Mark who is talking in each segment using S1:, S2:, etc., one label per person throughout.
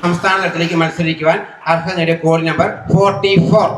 S1: സംസ്ഥാന തലത്തിലേക്ക് മത്സരിക്കുവാൻ അർഹത നേടിയ കോഡ് നമ്പർ 44.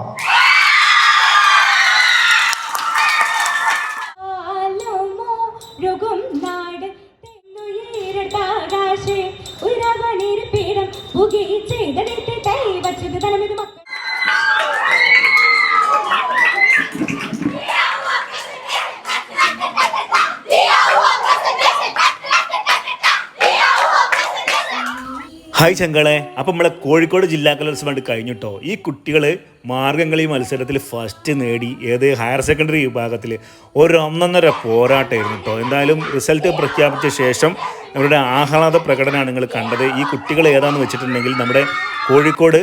S2: ഹായ് ചങ്കളെ, അപ്പം നമ്മളെ കോഴിക്കോട് ജില്ലാ കലോത്സവമായിട്ട് കഴിഞ്ഞിട്ടോ. ഈ കുട്ടികൾ മാർഗംകളി മത്സരത്തിൽ ഫസ്റ്റ് നേടി. ഏത് ഹയർ സെക്കൻഡറി വിഭാഗത്തിൽ ഒരു ഒന്നൊന്നര പോരാട്ടമായിരുന്നു കേട്ടോ. എന്തായാലും റിസൾട്ട് പ്രഖ്യാപിച്ച ശേഷം അവരുടെ ആഹ്ലാദ പ്രകടനമാണ് നിങ്ങൾ കണ്ടത്. ഈ കുട്ടികൾ ഏതാണെന്ന് വെച്ചിട്ടുണ്ടെങ്കിൽ നമ്മുടെ കോഴിക്കോട്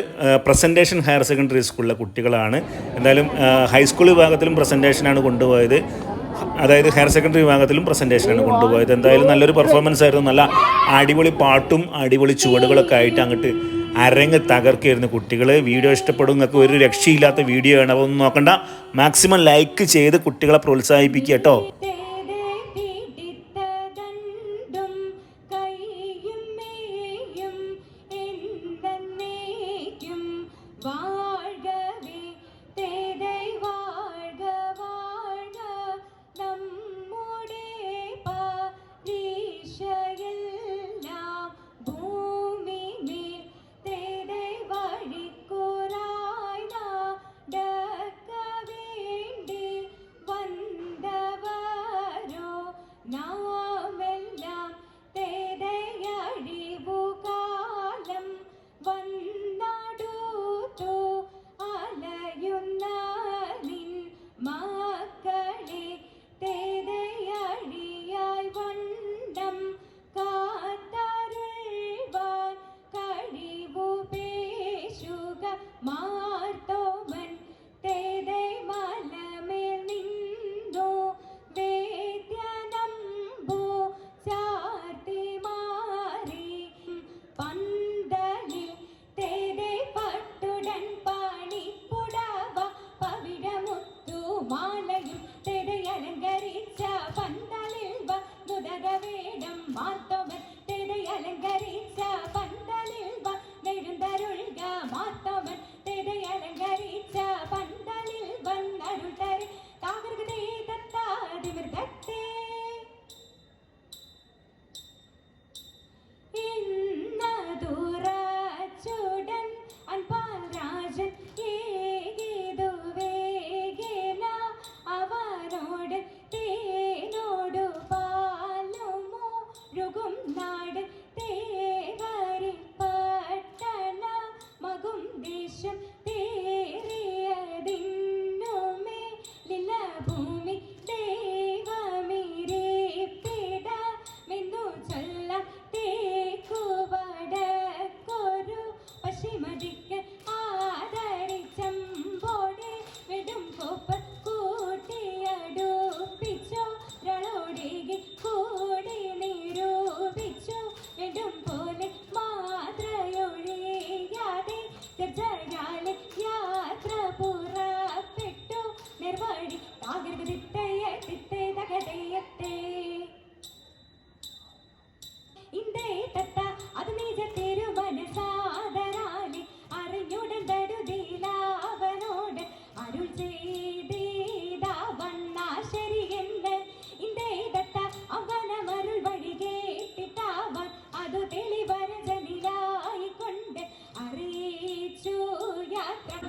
S2: പ്രസൻറ്റേഷൻ ഹയർ സെക്കൻഡറി സ്കൂളിലെ കുട്ടികളാണ്. എന്തായാലും ഹൈസ്കൂൾ വിഭാഗത്തിലും പ്രസൻറ്റേഷനാണ് കൊണ്ടുപോയത്. അതായത് ഹയർ സെക്കൻഡറി വിഭാഗത്തിലും പ്രസൻറ്റേഷനാണ് കൊണ്ടുപോയത്. എന്തായാലും നല്ലൊരു പെർഫോമൻസ് ആയിരുന്നു. നല്ല അടിപൊളി പാട്ടും അടിപൊളി ചുവടുകളൊക്കെ ആയിട്ട് അങ്ങോട്ട് അരങ്ങ് തകർക്കായിരുന്നു കുട്ടികൾ. വീഡിയോ ഇഷ്ടപ്പെടും, നിങ്ങൾക്ക് ഒരു രക്ഷയില്ലാത്ത വീഡിയോ ആണ്. അപ്പോൾ ഒന്നും നോക്കണ്ട, മാക്സിമം ലൈക്ക് ചെയ്ത് കുട്ടികളെ പ്രോത്സാഹിപ്പിക്കുക കേട്ടോ.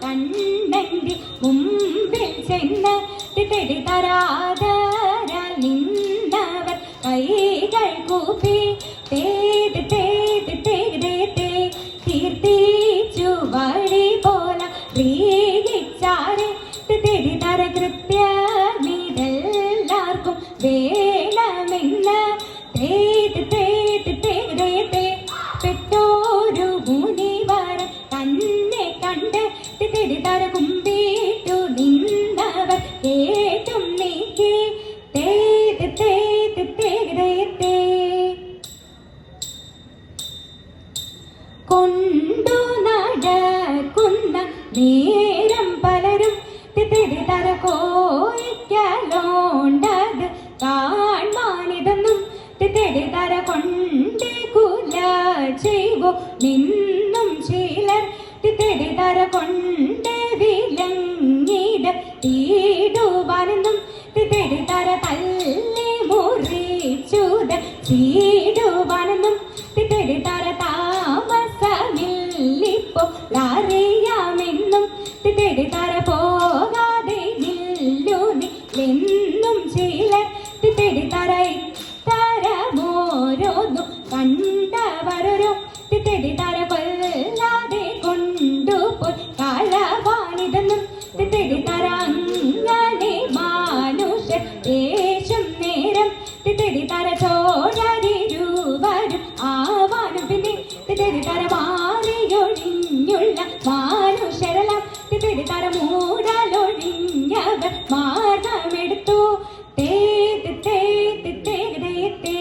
S3: കണ്ണന്റെ മുമ്പിൽ ചെന്ന് തരാതരാൽ നിന്നവർ കൈകൾ കൂപ്പി തേത് തേത് തേത് തേ കീർത്തിച്ചു വഴി പോല പ്രീതിച്ചാരെ തര കൃത്യമിതെല്ലാവർക്കും വേണമെന്ന് തേത് തേത് തേത് തേ പെട്ടോരു മുനിവർ തന്നെ കണ്ട് തര കുമ്പിട്ടു നിന്നവർ കേട്ടും നീക്കി തേത് തേത് തേത് തേ കൊണ്ടു നടക്കുന്ന നേരം പലരും തര കോയിക്കലോണ്ടത് കാണാനിതൊന്നും തര കൊണ്ടേ കുല ചെയ്വോ നിന്നും തിത്തേടി തരയി തരമോരോന്നു കണ്ടവരോ തിത്തേടി തര കൊല്ലാതെ കൊണ്ടുപോയി കളവാണിതെന്നും തിത്തേടി തര അങ്ങനെ മാനുഷ ദേശം നേരം തിത്തേടി തര ചോരരുവരും ആവാനും പിന്നെ തിത്തേടി തര മാറിയൊഴിഞ്ഞുള്ള മാനുഷരെല്ലാം തിത്തേടി തര മൂടലൊഴിഞ്ഞവർ മാർഗമെടുത്തു തേ തേ തേ തേ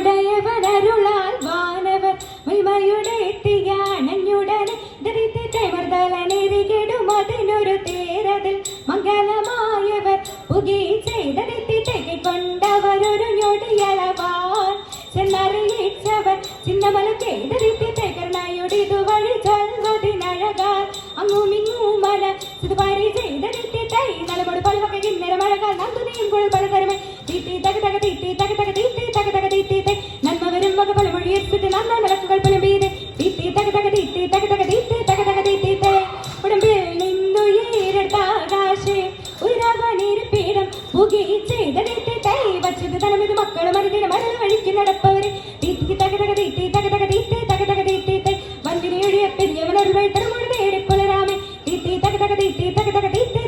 S3: മണഗുണമുടയവനരുളാൽ വാനവർ മഹിമയുടെ എത്തിയാണഞ്ഞുടനെ ദരിദ്രവർദ്ധലനെരികിടും അതിനൊരു തേരതിൽ മംഗലമായവർ പുകി ചെയ്തടിത്തിട്ടേക്ക് കൊണ്ടവരൊരു ഞൊടിയളവാൻ ചെന്നറിയിച്ചവർ ചിന്നമലത്തെ ദരിദ്രത്തേക്കരണയൊടിതു വഴി ചൊൽവതിനഴകാൽ അങ്ങുമിങ്ങുമല സുതുപാരി ചെയ്തടിത്തിട്ടൈ നലമോട് പൽവക കിന്നരമഴകാൽ നന്ദുനിയും കുഴൽ പലതരമേ തീത്തി തക തക തീത്തി തക തക തീത്തി തക തക തീത്തി നന്മ വരും വക പല മൊഴിയെത്തിട്ട് നന്ന വിളക്കുകൾ പലമ്പീത് തീത്തി തക തക തീത്തി തക തക തീത്തി തക തക തീത്തി ഉടമ്പിൽ നിന്നുയരട്ടാകാശേ ഉയരാകാനിരിപ്പീടം പുകി ചെയ്തടിത്തിട്ടൈ വച്ചത് തലമിത് മക്കളും മരുതിന് മരൽ വഴിക്ക് നടപ്പവര് തീത്തി തക തക തീത്തി തക തക തീത്തി തക തക തീത്തി വന്തിരിയൊഴിയ പെരിയവനൊരു വേട്ടർ മുഴുതേടി പുലരാമേ തീത്തി തക തക തീത്തി തക തക തീത്തി